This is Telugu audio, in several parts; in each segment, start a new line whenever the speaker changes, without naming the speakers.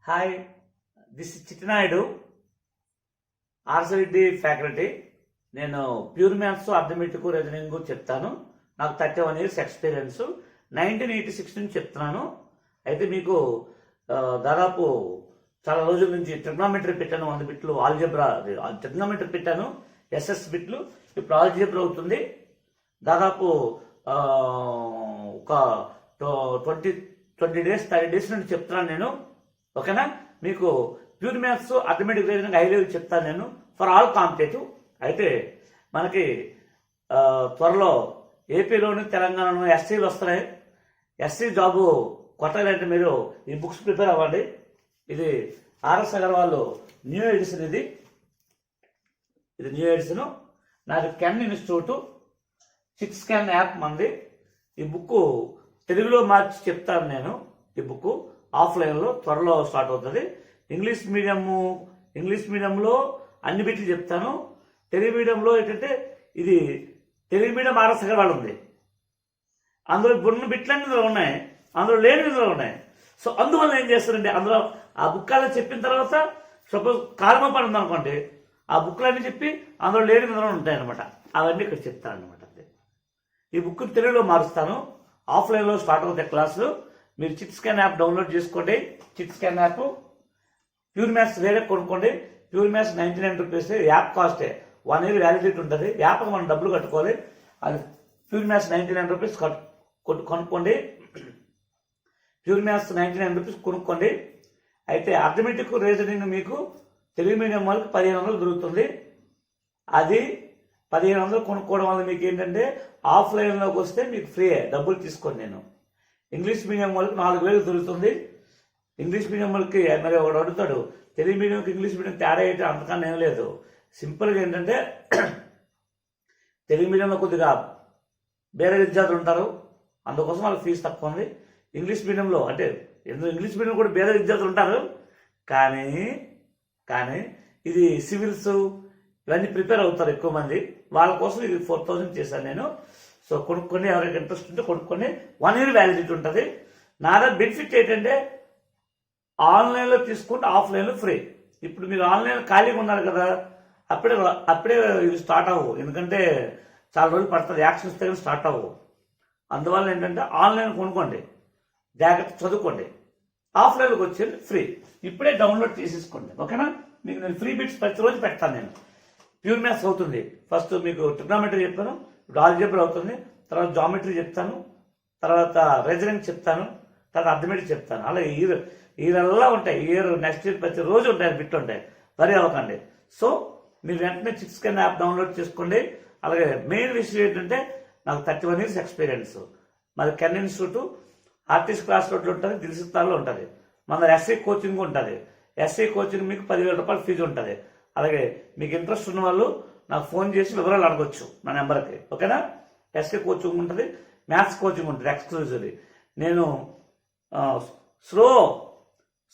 హాయ్, దిస్ చిట్టినాయుడు, ఆర్సవిడ్డి ఫ్యాకల్టీ. నేను ప్యూర్ మ్యాథ్స్, అర్థమెటిక్, రీజనింగ్ చెప్తాను. నాకు 31 years ఎక్స్పీరియన్స్. 1986 నుంచి చెప్తున్నాను. అయితే మీకు దాదాపు చాలా రోజుల నుంచి ట్రిగ్నోమెట్రీ పెట్టాను, 100 బిట్లు. ఆల్జెబ్రా ట్రిగ్నోమెట్రీ పెట్టాను, ఎస్ఎస్ బిట్లు. ఇప్పుడు ఆల్జెబ్రా అవుతుంది. దాదాపు ఒక 20 days 30 days నుండి చెప్తున్నాను నేను. ఓకేనా? మీకు pure maths, arithmetic, reasoning high level చెప్తాను నేను ఫర్ ఆల్ కాంపిటేటివ్. అయితే మనకి త్వరలో ఏపీలోని తెలంగాణలో ఎస్సీలు వస్తున్నాయి. ఎస్సీ జాబు కొట్టాలంటే మీరు ఈ బుక్స్ ప్రిపేర్ అవ్వండి. ఇది ఆర్ఎస్ అగర్వాల్ న్యూ ఎడిషన్. ఇది న్యూ ఎడిషన్. నాది కెన్ ఇన్స్టిట్యూట్ 6 స్కాన్ యాప్ మంది. ఈ బుక్ తెలుగులో మార్చి చెప్తాను నేను. ఈ బుక్ ఆఫ్లైన్లో త్వరలో స్టార్ట్ అవుతుంది. ఇంగ్లీష్ మీడియంలో అన్ని బిట్లు చెప్తాను. తెలుగు మీడియంలో ఏంటంటే ఇది తెలుగు మీడియం ఆర్ఎస్ అగర్వాల్ ఉంది. అందులో ఉన్న బిట్లన్నీ ఇందులో ఉన్నాయి, అందులో లేని ఇందులో ఉన్నాయి. సో అందువల్ల ఏం చేస్తారండి, అందులో ఆ బుక్కాలో చెప్పిన తర్వాత సపోజ్ కాలమ పని ఉందనుకోండి, ఆ బుక్లన్నీ చెప్పి అందులో లేని ఇందులో ఉంటాయి అనమాట. అవన్నీ ఇక్కడ చెప్తాను అనమాట. ఈ బుక్ తెలుగులో మారుస్తాను. ఆఫ్లైన్లో స్టార్ట్ అవుతాయి క్లాసులు. మీరు చిట్ స్కాన్ యాప్ డౌన్లోడ్ చేసుకోండి. Chit scan app pure maths వేరే కొనుక్కోండి. Pure maths 99 rupees. యాప్ కాస్టే 1 year వ్యాలిడిటీ ఉంటుంది. యాప్కి మనం డబ్బులు కట్టుకోవాలి. అది ప్యూర్ మ్యాథ్స్ 99 రూపీస్ కొనుక్కోండి. ప్యూర్ మ్యాథ్స్ 99 రూపీస్ కొనుక్కోండి. అయితే అర్థమెటిక్, రీజనింగ్ మీకు తెలుగు మీడియం వాళ్ళకి 1500 దొరుకుతుంది. అది 1500 కొనుక్కోవడం వల్ల మీకు ఏంటంటే ఆఫ్లైన్లోకి వస్తే మీకు ఫ్రీ, డబ్బులు తీసుకోండి నేను. ఇంగ్లీష్ మీడియం వాళ్ళకి 4000 దొరుకుతుంది. ఇంగ్లీష్ మీడియం వాళ్ళకి మరి ఒకడు అడుగుతాడు, తెలుగు మీడియంకి ఇంగ్లీష్ మీడియం తేడా అయితే అంతకన్నా ఏం లేదు. సింపుల్గా ఏంటంటే తెలుగు మీడియంలో కొద్దిగా వేరే విద్యార్థులు ఉంటారు, అందుకోసం వాళ్ళకి ఫీజు తక్కువ ఉంది. ఇంగ్లీష్ మీడియంలో అంటే ఇంగ్లీష్ మీడియం కూడా వేరే విద్యార్థులు ఉంటారు, కానీ ఇది సివిల్స్ ఇవన్నీ ప్రిపేర్ అవుతారు ఎక్కువ మంది. వాళ్ళ కోసం ఇది 4000 చేశాను నేను. సో కొనుక్కొని, ఎవరికి ఇంట్రెస్ట్ ఉంటే కొనుక్కొని 1 year వ్యాలిడిటీ ఉంటుంది. నా దగ్గర బెనిఫిట్ ఏంటంటే ఆన్లైన్లో తీసుకుంటే ఆఫ్లైన్లో ఫ్రీ. ఇప్పుడు మీరు ఆన్లైన్ ఖాళీగా ఉన్నారు కదా, అప్పుడే ఇవి స్టార్ట్ అవ్వవు. ఎందుకంటే చాలా రోజులు పడుతుంది, యాక్షన్స్ దగ్గర స్టార్ట్ అవ్వవు. అందువల్ల ఏంటంటే ఆన్లైన్ కొనుక్కోండి, జాగ్రత్త చదువుకోండి. ఆఫ్లైన్లోకి వచ్చేది ఫ్రీ. ఇప్పుడే డౌన్లోడ్ చేసేసుకోండి. ఓకేనా? మీకు నేను ఫ్రీ బిట్స్ ప్రతిరోజు పెడతాను నేను. ప్యూర్ మ్యాథ్స్ అవుతుంది. ఫస్ట్ మీకు ట్రిగ్నోమెట్రీ చెప్పాను, ఇప్పుడు ఆల్జీబ్రా అవుతుంది, తర్వాత జామెట్రీ చెప్తాను, తర్వాత రీజనింగ్ చెప్తాను, తర్వాత అర్థమెటిక్ చెప్తాను. అలా ఇయర్లా ఉంటాయి. ఇయర్ నెక్స్ట్ ఇయర్ ప్రతిరోజు ఉంటాయి, బిట్లు ఉంటాయి. వరి అవ్వకండి. సో మీరు వెంటనే చిట్ స్కాన్ యాప్ డౌన్లోడ్ చేసుకోండి. అలాగే మెయిన్ విషయం ఏంటంటే నాకు 31 years ఎక్స్పీరియన్స్. మరి కెన్ ఇన్స్టిట్యూట్ ఆర్టిస్ట్ క్లాస్ రోడ్లో ఉంటుంది, దిల్సుఖ్తాలో ఉంటుంది. మన ఎస్ఐ కోచింగ్ ఉంటుంది. ఎస్ఐ కోచింగ్ మీకు 10,000 రూపాయలు ఫీజు ఉంటుంది. అలాగే మీకు ఇంట్రెస్ట్ ఉన్న వాళ్ళు నాకు ఫోన్ చేసి వివరాలు అడగొచ్చు నా నెంబర్కి. ఓకేనా? ఎస్ఐ కోచింగ్ ఉంటుంది, మ్యాథ్స్ కోచింగ్ ఉంటుంది ఎక్స్క్లూజివ్లీ. నేను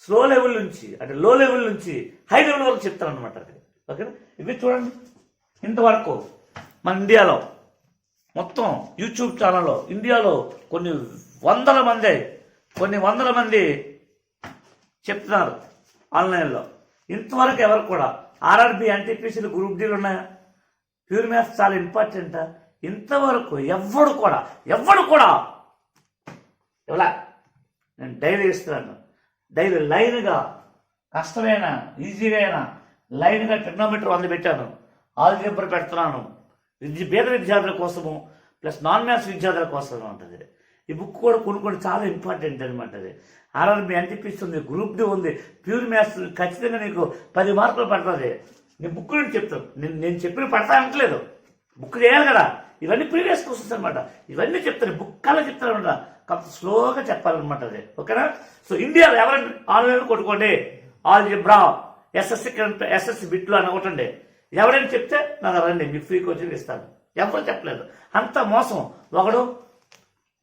స్లో లెవెల్ నుంచి అంటే లో లెవెల్ నుంచి హై లెవెల్ వరకు చెప్తాను అనమాట. అది ఓకేనా? ఇవి చూడండి, ఇంతవరకు మన ఇండియాలో మొత్తం యూట్యూబ్ ఛానల్లో ఇండియాలో కొన్ని వందల మంది చెప్తున్నారు ఆన్లైన్లో. ఇంతవరకు ఎవరు కూడా ఆర్ఆర్బి, ఎన్టీపీసీలు, గ్రూప్ డీలు ఉన్నాయా? ప్యూర్ మ్యాథ్స్ చాలా ఇంపార్టెంట్. ఇంతవరకు ఎవడు కూడా ఇలా నేను డైలీ ఇస్తున్నాను. డైలీ లైన్గా, కష్టమైన ఈజీగా అయినా లైన్గా ట్రిగ్నోమెట్రీ 100 పెట్టాను, ఆల్జీబ్రా పెడుతున్నాను. పేద విద్యార్థుల కోసము ప్లస్ నాన్ మ్యాథ్స్ విద్యార్థుల కోసం ఉంటుంది. ఈ బుక్ కూడా కొనుక్కోండి, చాలా ఇంపార్టెంట్ అనమాట. అది ఆర్ఆర్బి, ఎన్టీపీసీ ఉంది, గ్రూప్ డి ఉంది, ప్యూర్ మ్యాథ్స్ ఖచ్చితంగా నీకు 10 మార్కులు పడుతుంది. నీ బుక్ నుంచి చెప్తాను, నేను చెప్పిన పడతా అనట్లేదు, బుక్ చేయాలి కదా. ఇవన్నీ ప్రీవియస్ క్వశ్చన్స్ అనమాట. ఇవన్నీ చెప్తాను, బుక్ కల్లా చెప్తాను అనమాట. కాస్త స్లోగా చెప్పాలన్నమాట అది. ఓకేనా? సో ఇండియాలో ఎవరైనా ఆన్లైన్లో కొట్టుకోండి, ఆల్జీబ్రా, ఎస్ఎస్సి బిట్లు అని కొట్టండి. ఎవరైనా చెప్తే నాకు రండి, మీకు ఫ్రీ కోచింగ్ ఇస్తాను. ఎవరు చెప్పలేదు, అంత మోసం. ఒకడు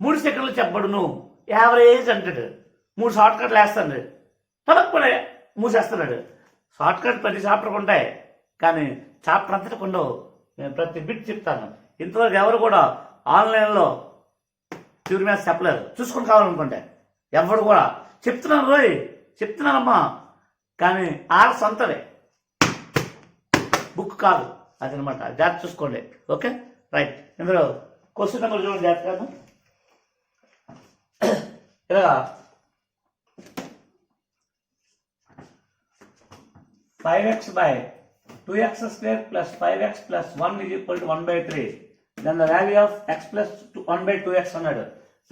3 సెకండ్లు చెప్పబడును, యావరేజ్ అంటాడు. 3 షార్ట్ కట్లు వేస్తాడు, తప్పకుండా మూసేస్తున్నాడు. షార్ట్ కట్ ప్రతి చాప్టర్కి ఉంటాయి, కానీ చాప్టర్ అంతటికి ఉండవు. నేను ప్రతి బిట్ చెప్తాను. ఇంతవరకు ఎవరు కూడా ఆన్లైన్లో ప్యూర్ మ్యాథ్స్ చెప్పలేదు. చూసుకొని కావాలనుకుంటే ఎవరు కూడా చెప్తున్నాను, చెప్తున్నానమ్మా. కానీ ఆర్ సొంతదే, బుక్ కాదు అదనమాట. జాగ్రత్త చూసుకోండి. Okay right. ఇందులో క్వశ్చన్ నెంబర్ చూడండి జాగ్రత్తగా. ఇలా 5x by 2x square plus 5x plus 1 is equal to 1/3. Then the value of x plus 1/2x అన్నాడు.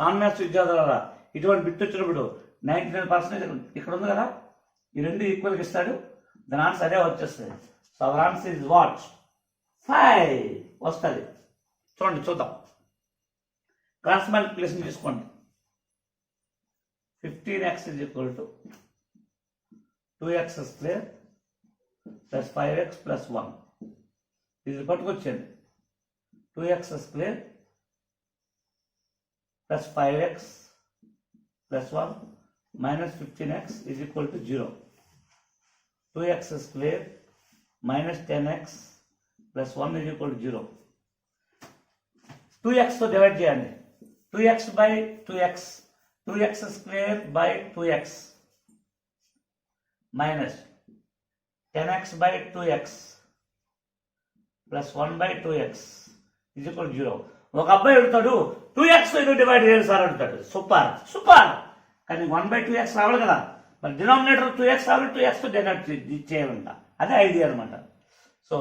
నాన్ మ్యాథ్స్ విద్యార్థులారా ఇటువంటి బిట్ వచ్చినప్పుడు 99% ఇక్కడ ఉంది కదా, ఈ రెండు ఈక్వల్గా ఇస్తాడు, దాని ఆన్సర్ అదే వచ్చేస్తుంది. So our answer is what 5 వస్తుంది. చూడండి చూద్దాం. క్రాస్ మల్టిప్లికేషన్ తీసుకోండి. 15x is equal to 2x square plus 5x plus 1. ఇది పట్టుకొచ్చింది. 2x square plus 5x plus 1 minus 15x is equal to 0. 2x square minus 10x plus 1 is equal to 0. 2x తో డివైడ్ చేయండి. 2x by 2x, 2x square by 2x minus 10x by 2x plus 1 by 2x is equal to 0. ఒక అబ్బాయి అడుగుతాడు 2x తో డివైడ్ చేయాలి సార్ అడుగుతాడు. Super super. కానీ 1/2x రావాలి కదా, మరి డినామినేటర్ 2x రావాలి, 2x తో డివైడ్ చేయాలంట. అదే ఐడియా అనమాట. సో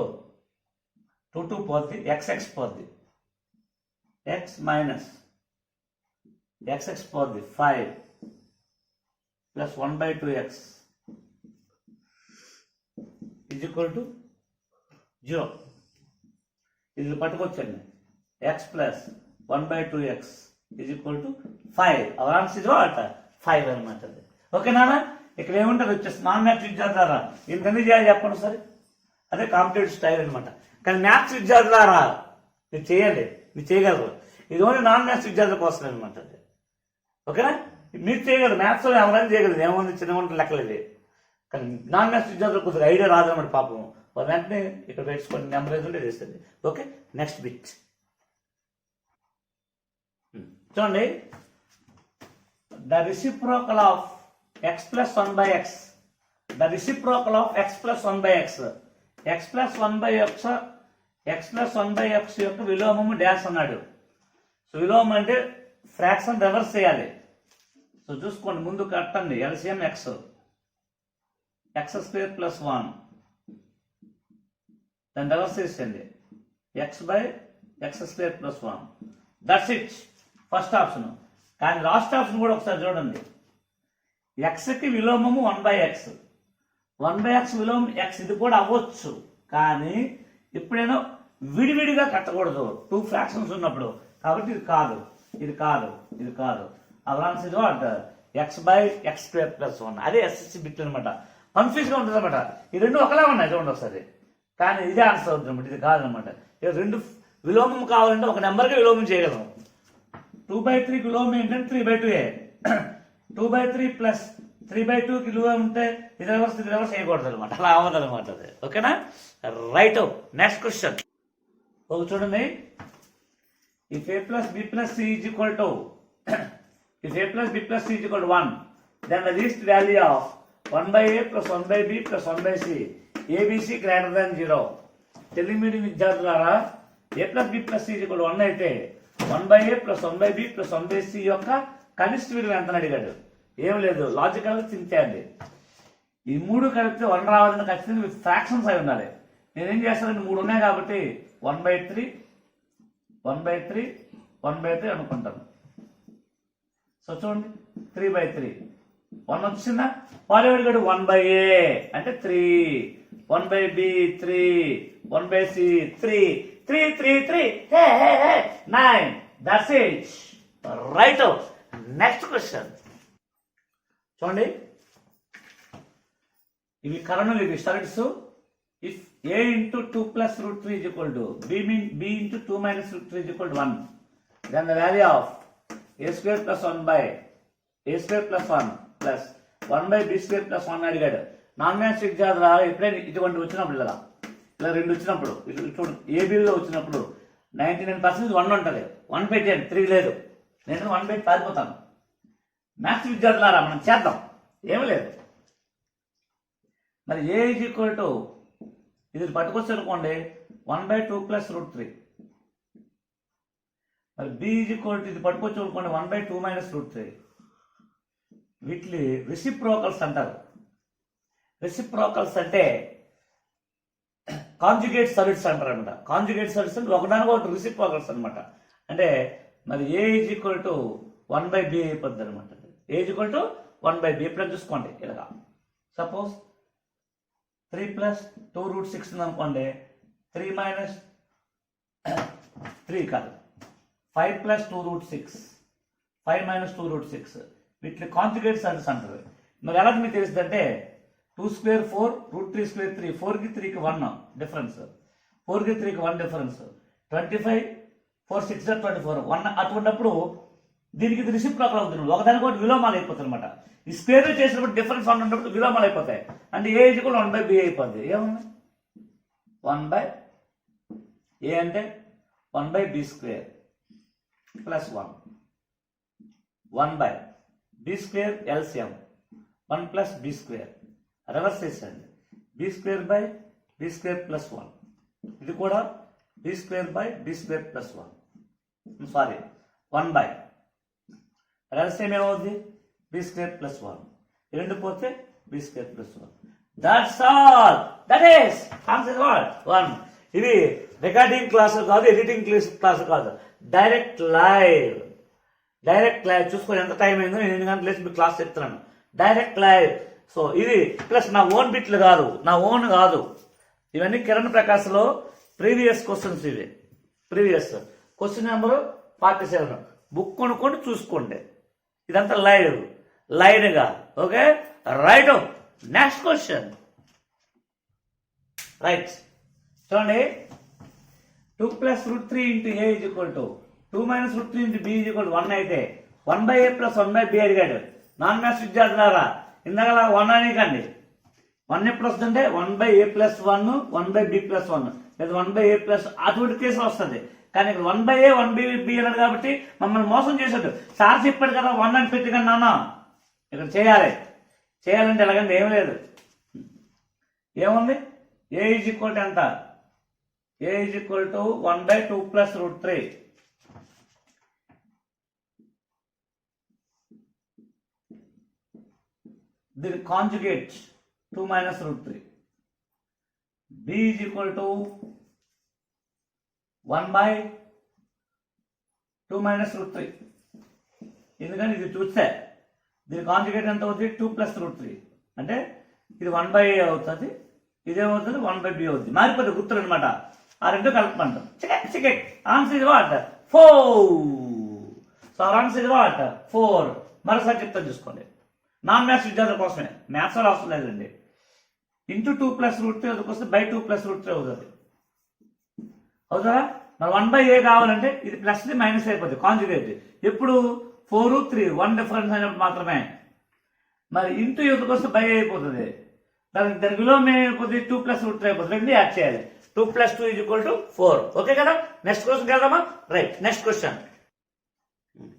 2 పోద్ది, xx పోద్ది, x మైనస్ xx పోద్ది 5 plus 1/2x is equal to 0. ఇది పట్టుకొచ్చండి. x plus 1/2x is equal to 5. Our answer is what 5 అనమాట. ఓకే నాన్న, ఇక్కడ ఏముంటుంది వచ్చేసి నాన్ మ్యాథ్స్ విద్యార్థులారా ఇంతన్నీ చేయాలి చెప్పండి సరే. అదే కాంపిటేటివ్ స్టైల్ అనమాట. కానీ మ్యాథ్స్ విద్యార్థులారా మీరు చేయాలి, మీరు చేయగలరు. ఇది ఓన్లీ నాన్ మ్యాథ్స్ విద్యార్థుల కోసం అనమాట. ఓకేనా, మీరు చేయగలరు. మ్యాథ్స్లో ఎవరైనా చేయగలరు, ఏముంది చిన్న వంట లెక్కలేదు. కానీ నాన్ మ్యాథ్స్ విద్యార్థులు కొద్దిగా ఐడియా రాదన్నమాట పాపం. వాళ్ళు వెంటనే ఇక్కడ పెట్టుకొని నెంబర్ ఏదో చేస్తుంది. ఓకే నెక్స్ట్ బిట్ చూడండి. The reciprocal of x plus 1/x, the reciprocal of x plus 1/x, x plus 1/x యొక్క విలోమము డాష్ అన్నాడు. సో విలోమం అంటే ఫ్రాక్షన్ రివర్స్ చేయాలి. సో చూసుకోండి, ముందు కట్టండి ఎల్సిఎం x square plus 1, దాన్ని రివర్స్ చేసేయండి x by x square plus 1. That's it first option. కానీ లాస్ట్ ఆప్షన్ కూడా ఒకసారి చూడండి. ఎక్స్కి విలోమము 1/x, 1/x విలోమం x, ఇది కూడా అవ్వచ్చు. కానీ ఎప్పుడైనా విడివిడిగా కట్టకూడదు, 2 ఫ్రాక్షన్స్ ఉన్నప్పుడు. కాబట్టి ఇది కాదు, ఇది కాదు, ఇది కాదు. Our answer is what x by x square plus 1. అదే ఎస్ఎస్సి బిట్ అనమాట. కన్ఫ్యూజ్ గా ఉంటుంది అనమాట. ఈ రెండు ఒకలా ఉన్నాయి చూడండి ఒకసారి. కానీ ఇదే ఆన్సర్ అవుతుంది అనమాట, ఇది కాదనమాట. రెండు విలోమం కావాలంటే ఒక నెంబర్కి విలోమం చేయగలం. 2/3 విలోమం ఏంటంటే 3/2. 2/3 ప్లస్ 3/2 విలోమం ఉంటే ఇది రివర్స్ చేయకూడదు అనమాట. అలా అవ్వదు అనమాట అది. ఓకేనా రైట్. నెక్స్ట్ క్వశ్చన్ ఒక చూడండి. If a plus b plus c is equal to 1, then the least value of 1/a plus 1/b plus 1/c abc greater than 0. Telugu medium విద్యార్థులారా a plus b plus c is equal to 1 అయితే 1/a plus 1/b plus 1/c యొక్క కనిష్ట విలువ ఎంత అడిగాడు. ఏం లేదు, లాజికల్ థింక్ చేయండి. ఈ మూడు కలిపితే 1 రావాలంటే ఖచ్చితంగా విత్ ఫ్రాక్షన్స్ అయి ఉండాలి. నేనేం చేస్తానంటే 3 ఉన్నాయి కాబట్టి 1/3 అనుకుంటాను. సో చూడండి 3/3, 1 వచ్చిందా. వాడు అడిగాడు 1/a అంటే 3, 1/b 3, 1/c 3, 3 9. That's it right. Next question చూడండి. ఇవి కరణులు, ఇవి surds. If a into 2 plus root 3 is equal to b into 2 minus root 3 is equal to 1, then the value of a square plus 1 plus 1 by b square plus 1 అడిగాడు. నాన్ మ్యాథ్స్ విద్యార్థులు ఎప్పుడైనా ఇటువంటి వచ్చినప్పుడు ఇలా 2 వచ్చినప్పుడు చూడు, ఏబీలో వచ్చినప్పుడు 99% 1 ఉంటుంది. 1 పెట్టేయండి, 3 లేదు. నేను 1 పెట్టి పారిపోతాను. మ్యాథ్స్ విద్యార్థులారా మనం చేద్దాం, ఏమీ లేదు. మరి ఏ ఈజ్ ఈక్వల్ టు ఇది పట్టుకొచ్చి అనుకోండి 1/2 ప్లస్ రూట్ 3. మరి బి ఈజ్ ఈక్వల్ టు ఇది పట్టుకొచ్చి అనుకోండి 1/2 మైనస్ రూట్ 3. వీటిని రెసిప్రోకల్స్ అంటారు. రెసిప్రోకల్స్ అంటే కాంజుగేట్ సర్విట్స్ అంటారు అనమాట. కాంజుగేట్ సర్విట్స్ అంటే ఒకదానికి ఒకటి రెసిప్రోకల్స్ అనమాట. అంటే మరి ఏ ఈజ్ ఈక్వల్ టు 1/b అయిపోద్ది అనమాట. ఏ ఈజ్ ఈక్వల్ టు 1/b. ఎప్పుడైనా చూసుకోండి ఇలాగా. సపోజ్ 3 ప్లస్ 2 రూట్ 6 అనుకోండి, 3 మైనస్ 3 కాదు 5 ప్లస్ 2 రూట్ 6, 5 మైనస్ 2 రూట్ 6. వీటిని కాంజుగేట్ సర్విట్స్ అంటారు. మరి ఎలా మీకు తెలుస్తుంది అంటే 2 స్క్వేర్ 4, రూట్ 3 స్క్వేర్ 3, 4కి 3కి 1 డిఫరెన్స్, 4కి 3కి 1 డిఫరెన్స్, 25, 4 6 24, 1. అటువంటిప్పుడు దీనికి ఇది రిసిప్రోకల్ అవుతుంది. ఒకదానికి ఒకటి విలోమాలు అయిపోతుంది అనమాట. ఈ స్క్వేర్ చేసినప్పుడు డిఫరెన్స్ 1 ఉన్నప్పుడు విలోమాలు అయిపోతాయి. అంటే ఏ ఈజ్ ఈక్వల్ 1/b అయిపోద్ది. ఏమన్నా 1/a అంటే 1/b square plus 1, 1/b square LCM 1 plus b square. Reverse చేసండి, b square by b square plus 1. ఇది కూడా b square by b square plus 1. Sorry 1/. Reverse ఏమవుద్ది b స్క్వేర్ ప్లస్ 1. రెండు పోతే b square plus 1. That's all. That is answer what 1. ఇది రికార్డింగ్ క్లాసు కాదు, ఎడిటింగ్ క్లాసు కాదు, డైరెక్ట్ లైవ్. డైరెక్ట్ లైవ్ చూసుకొని ఎంత టైం అయిందో నేను 8 గంటలు వేసి మీకు క్లాస్ చెప్తున్నాను. Direct live. సో ఇది ప్లస్ నా ఓన్ బిట్లు కాదు, నా ఓన్ కాదు. ఇవన్నీ కిరణ్ ప్రకాశ్లో ప్రీవియస్ క్వశ్చన్స్. ఇవి ప్రీవియస్ క్వశ్చన్ నెంబర్ 47. బుక్ కొనుక్కొని చూసుకోండి. ఇదంతా లైవ్గా. Okay, right. Next question. Right చూడండి. 2 plus root 3 into a is equal to 2 minus root 3 into b is equal to 1 అయితే 1/a ప్లస్ 1/b అడిగాడు. నాన్ మ్యాథ్స్ విద్యార్థులారా ఇందాక 1 అనికండి. 1 ఎప్పుడు వస్తుందంటే 1/a ప్లస్ 1, 1/b ప్లస్ 1, లేదా 1/a ప్లస్ అటువంటి కేసులు వస్తుంది. కానీ ఇక్కడ 1/a 1/b అన్నాడు కాబట్టి మమ్మల్ని మోసం చేశాడు. సార్ చెప్పాడు కదా 1 అని పెట్టి కానీ నాన్న ఇక్కడ చేయాలంటే ఎలాగంటే ఏం లేదు. ఏముంది ఏ ఈజ్ ఈక్వల్ టు ఎంత? A is equal to 1/2 plus root 3. దీని conjugate 2 minus root 3. b is equal to 1/2 minus root 3. ఎందుకంటే ఇది చూస్తే దీని కాంజుగేట్ ఎంత అవుతుంది 2 ప్లస్ రూట్ 3. అంటే ఇది 1/a అవుతుంది, ఇదేమవుతుంది 1/b అవుతుంది. మారిపోతే గుర్తులు అనమాట. ఆ రెండు కలపమంటాం. చికెట్. ఆన్సర్ ఇది వాట్ 4. సో ఆన్సర్ ఇది వాట్ 4. మరోసారి చెప్తాను చూసుకోండి. నాన్ మ్యాథ్స్ విద్యార్థుల కోసమే, మ్యాథ్స్ వాళ్ళు అవసరం లేదండి. ఇంటూ 2 ప్లస్ రూట్ 3 అదికొస్తే బై 2 ప్లస్ రూట్ 3 అవుతుంది. అవుతుందా? మరి 1/a కావాలంటే ఇది ప్లస్ మైనస్ అయిపోతుంది కాంజుగేట్. ఎప్పుడు 4, 3 1 డిఫరెన్స్ అయినప్పుడు మాత్రమే. మరి ఇంటూ ఎదుకొస్తే బై అయిపోతుంది. దాని విలువ అయిపోతుంది 2 ప్లస్ రూట్ 3 అయిపోతుంది. రెండు యాడ్ చేయాలి. 2 plus 2 is equal to 4. Okay కదా? నెక్స్ట్ క్వశ్చన్ వెళ్దామా? రైట్. నెక్స్ట్ క్వశ్చన్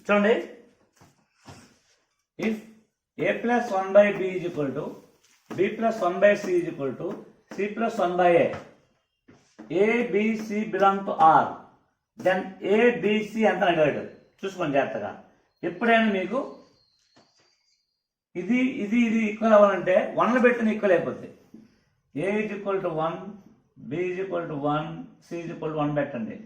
చూడండి. If a plus 1/b is equal to b plus 1/c is equal to c plus 1/a. a, b, c belong to R. Then a, b, c అంత అడిగాడు. చూసుకోండి జాగ్రత్తగా. ఎప్పుడైనా మీకు ఇది ఇది ఇది ఈక్వల్ అవ్వాలంటే 1 పెట్టిన ఈక్వల్ అయిపోద్ది. a is equal to 1, b is equal to 1, c is equal to 1 పెట్టండి.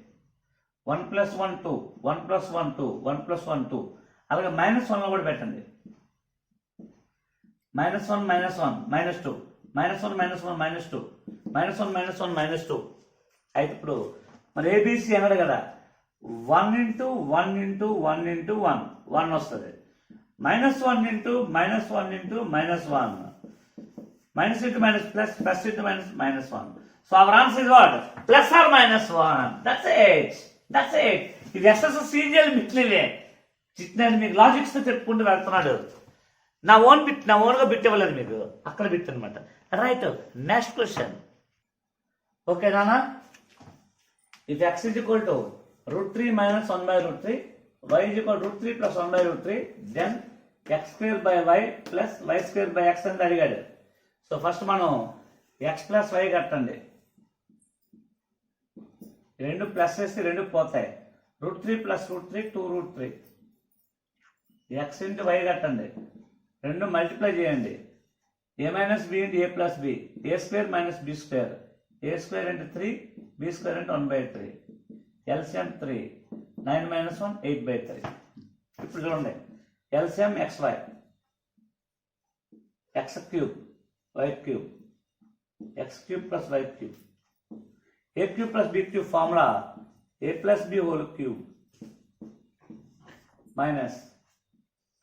1 plus 1 2, 1 plus 1 2, 1 plus 1 2. అలాగే -1 కూడా పెట్టండి. -1 -1 -2, -1 -1 -2, -1 -1 -2. అయితే ఇప్పుడు మరి ఏబిసి అన్నాడు కదా 1 ఇంటూ 1 ఇంటూ 1 ఇంటూ 1 1 వస్తుంది. -1 into -1 into -1, minus into minus plus, plus into minus -1. So our answer is what? Plus or -1. That's it. ఇది ఎస్ఎస్ఎస్ సీరియల్ మిట్లే చిట్నాడు మీకు లాజిక్స్ తో చెప్పుకుంటూ వెళ్తున్నాడు. నా ఓన్గా బిట్ ఇవ్వలేదు మీకు, అక్కడ బిట్ అనమాట. రైట్. Next question. ఓకే నానా. If x is equal to √3 minus 1/√3, y is equal to √3 plus 1/√3, then x square by y plus y square by x అని అడిగాడు. సో సో ఫస్ట్ మనం ఎక్స్ ప్లస్ వై కట్టండి. రెండు ప్లస్ వేస్తే రెండు పోతాయి. √3 + √3 2√3. ఎక్స్ ఇంటూ వై కట్టండి. రెండు మల్టిప్లై చేయండి. a - b into a + b. a² - b². a² into 3 b² into 1/3. LCM 3. 9 - 1 8/3. ఇప్పుడు చూడండి LCM xy. x³ y³ x³ + y³. a³ + b³ formula a + b whole cube minus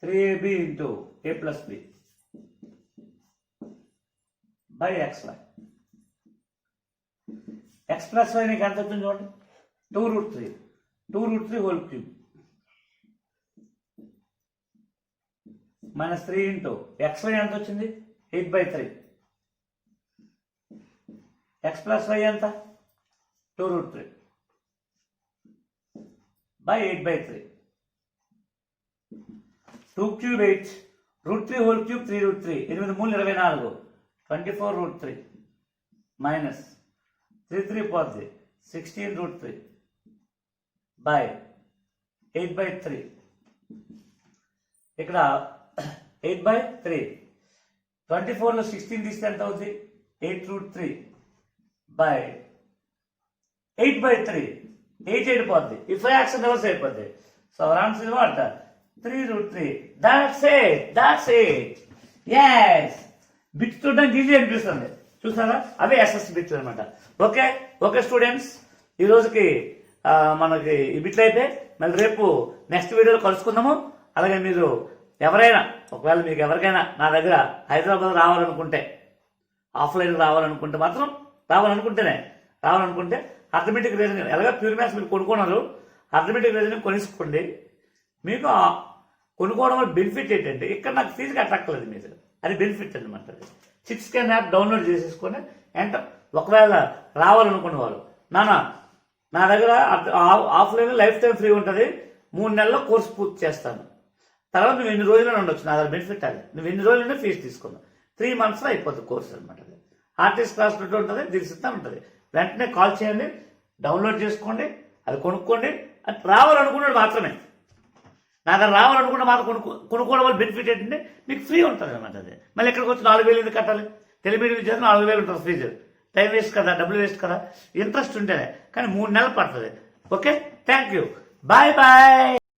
3ab into a + b by xy. x + y నీకు ఎంత వచ్చింది చూడండి, 2√3. 2√3 whole cube minus 3 into xy ఎంత వచ్చింది 8/3. x + y ఎంత 2√3 బై 8/3. 2³ 8. √3 whole cube 3√3. 8 3 24. 24√3 మైనస్ 3 3 పోద్ది 16√3 బై 8/3. ఇక్కడ 8/3. 24లో 16 తీస్తే ఎంత అవుతుంది 8√3 బై 8/3. 8 పోద్ది. ఈ 5 యాక్షన్ రివర్స్ అయిపోద్ది. So our answer is what 3√3. That's it. Yes. Bit చూడడానికి ఈజీ అనిపిస్తుంది చూసారా, అవే ఎస్ఎస్ బిట్లు అనమాట. ఓకే స్టూడెంట్స్, ఈ రోజుకి మనకి ఈ బిట్లు అయితే మళ్ళీ రేపు నెక్స్ట్ వీడియోలో కలుసుకుందాము. అలాగే మీరు ఎవరైనా ఒకవేళ మీకు ఎవరికైనా నా దగ్గర హైదరాబాద్ రావాలనుకుంటే, ఆఫ్లైన్ రావాలనుకుంటే మాత్రం రావాలనుకుంటే అర్థమెటిక్ రీజనింగ్ ఎలాగ ప్యూర్ మ్యాథ్స్ మీరు కొనుక్కున్నారు, అర్థమెటిక్ రీజనింగ్ కొనుక్కోండి. మీకు కొనుక్కోవడం వల్ల బెనిఫిట్ ఏంటంటే ఇక్కడ నాకు ఫీజు కట్టక్కర్లేదు, మీరు అది బెనిఫిట్ అనమాట. 6 స్కాన్ యాప్ డౌన్లోడ్ చేసేసుకొని ఒకవేళ రావాలనుకున్న వాళ్ళు నా దగ్గర ఆఫ్లైన్ లైఫ్ టైం ఫ్రీ ఉంటుంది. 3 నెలల్లో కోర్సు పూర్తి చేస్తాను. తర్వాత నువ్వు ఎన్ని రోజుల్లో ఉండొచ్చు, నా దగ్గర బెనిఫిట్ అది. నువ్వు ఎన్ని రోజులైనా ఫీజు తీసుకున్నావు, 3 monthsలో అయిపోతుంది కోర్సు అనమాట. అది ఆర్టిస్ట్ క్లాస్ ఉంటుంది, దీనికి సిద్ధం ఉంటుంది. వెంటనే కాల్ చేయండి, డౌన్లోడ్ చేసుకోండి, అది కొనుక్కోండి. అది రావాలనుకున్నాడు మాత్రమే, నా దగ్గర రావాలనుకుంటే మాత్రం కొనుక్కోవడం వల్ల బెనిఫిట్ ఏంటంటే మీకు ఫ్రీ ఉంటుంది అనమాట. అది మళ్ళీ ఎక్కడికి వచ్చి 4,000 ఎందుకు కట్టాలి? తెలుగు విద్యార్థి 4,000 ఉంటుంది ఫీజు. టైం వేస్ట్ కదా, డబ్బులు వేస్ట్ కదా. ఇంట్రెస్ట్ ఉంటేనే, కానీ 3 నెలలు పడుతుంది. Okay, thank you, bye.